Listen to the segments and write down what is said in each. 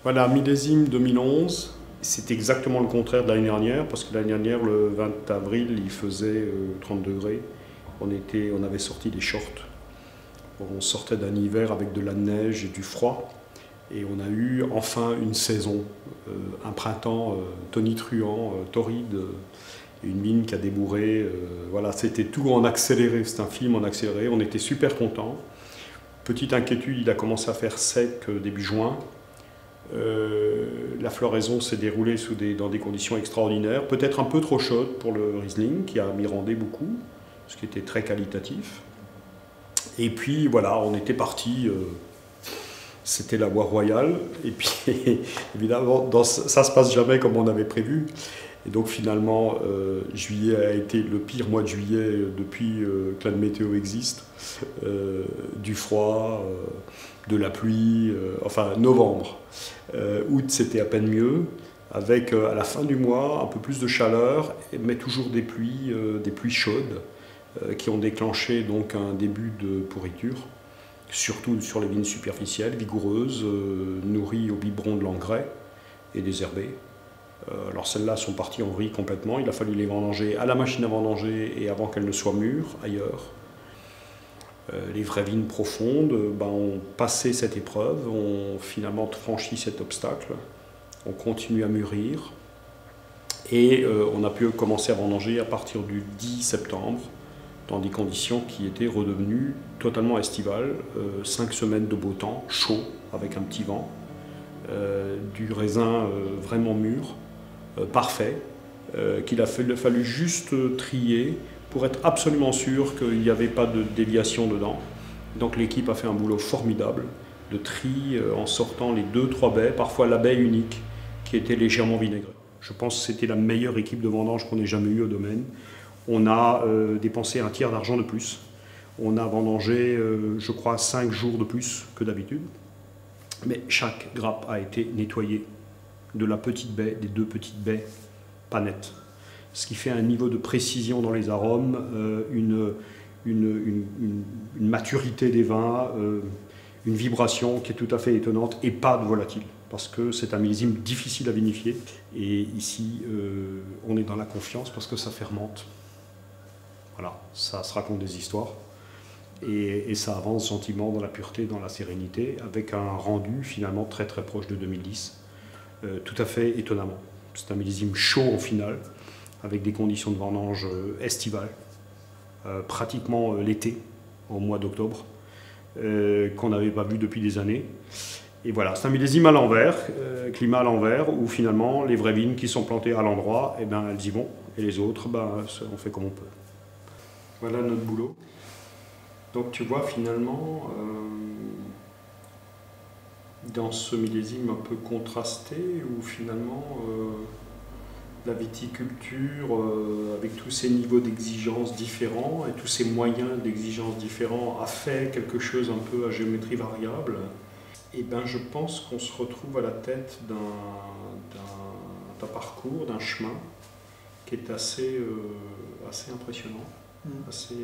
Voilà, millésime 2011, c'est exactement le contraire de l'année dernière, parce que l'année dernière, le 20 avril, il faisait 30 degrés. On avait sorti des shorts. On sortait d'un hiver avec de la neige et du froid. Et on a eu enfin une saison, un printemps tonitruant, torride, et une mine qui a débourré. Voilà, c'était tout en accéléré, c'est un film en accéléré. On était super contents. Petite inquiétude, il a commencé à faire sec début juin. La floraison s'est déroulée dans des conditions extraordinaires, peut-être un peu trop chaudes pour le Riesling, qui a mirandé beaucoup, ce qui était très qualitatif. Et puis voilà, on était parti, c'était la voie royale, et puis évidemment, ça se passe jamais comme on avait prévu. Et donc finalement, juillet a été le pire mois de juillet depuis que la météo existe. Du froid, de la pluie, enfin novembre. Août, c'était à peine mieux, avec à la fin du mois un peu plus de chaleur, mais toujours des pluies chaudes qui ont déclenché donc un début de pourriture, surtout sur les vignes superficielles, vigoureuses, nourries au biberon de l'engrais et désherbées. Alors celles-là sont parties en vrille complètement, il a fallu les vendanger à la machine à vendanger et avant qu'elles ne soient mûres ailleurs. Les vraies vignes profondes ont passé cette épreuve, ont finalement franchi cet obstacle, on continue à mûrir et on a pu commencer à vendanger à partir du 10 septembre dans des conditions qui étaient redevenues totalement estivales, 5 semaines de beau temps, chaud, avec un petit vent, du raisin vraiment mûr, parfait, qu'il a fallu juste trier pour être absolument sûr qu'il n'y avait pas de déviation dedans. Donc l'équipe a fait un boulot formidable de tri en sortant les 2-3 baies, parfois la baie unique qui était légèrement vinaigrée. Je pense que c'était la meilleure équipe de vendange qu'on ait jamais eue au domaine. On a dépensé un tiers d'argent de plus. On a vendangé, je crois, 5 jours de plus que d'habitude. Mais chaque grappe a été nettoyée de la petite baie, des 2 petites baies pas nettes. Ce qui fait un niveau de précision dans les arômes, une maturité des vins, une vibration qui est tout à fait étonnante et pas de volatile, parce que c'est un millésime difficile à vinifier. Et ici, on est dans la confiance parce que ça fermente. Voilà, ça se raconte des histoires et ça avance gentiment dans la pureté, dans la sérénité, avec un rendu finalement très très proche de 2010, tout à fait étonnamment. C'est un millésime chaud en finale, avec des conditions de vendange estivales, pratiquement l'été, au mois d'octobre, qu'on n'avait pas vu depuis des années. Et voilà, c'est un millésime à l'envers, climat à l'envers, où finalement les vraies vignes qui sont plantées à l'endroit, eh ben, elles y vont, et les autres, on fait comme on peut. Voilà notre boulot. Donc tu vois finalement, dans ce millésime un peu contrasté, où finalement la viticulture, avec tous ces niveaux d'exigence différents et tous ces moyens d'exigence différents, a fait quelque chose un peu à géométrie variable, et ben je pense qu'on se retrouve à la tête d'un parcours, d'un chemin qui est assez impressionnant, assez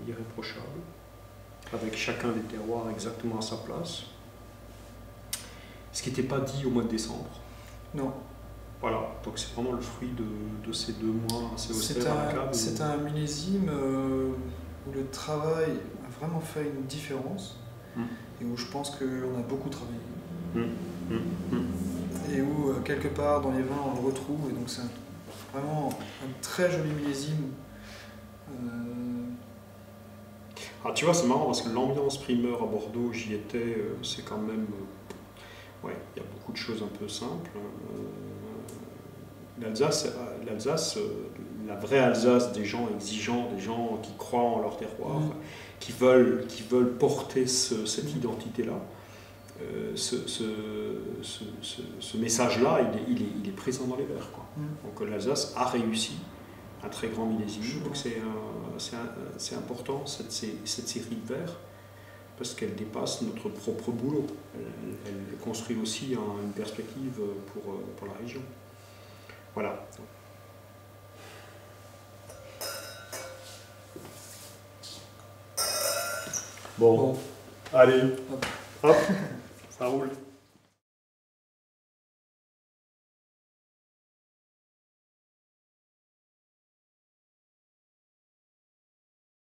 irréprochable, avec chacun des terroirs exactement à sa place. Ce qui n'était pas dit au mois de décembre. Non. Voilà, donc c'est vraiment le fruit de ces 2 mois assez austères à la cave. C'est un millésime où le travail a vraiment fait une différence et où je pense qu'on a beaucoup travaillé. Et où quelque part dans les vins on le retrouve, et donc c'est vraiment un très joli millésime. Ah, tu vois, c'est marrant parce que l'ambiance primeur à Bordeaux, j'y étais, c'est quand même... ouais, il y a beaucoup de choses un peu simples. L'Alsace, la vraie Alsace, des gens exigeants, des gens qui croient en leur terroir, qui veulent porter cette identité-là. Ce message-là, il est présent dans les verres, quoi. Donc l'Alsace a réussi un très grand millésime. Donc c'est important cette série de verres, parce qu'elle dépasse notre propre boulot. Elle construit aussi une perspective pour la région. Voilà. Bon, allez, hop, ça roule.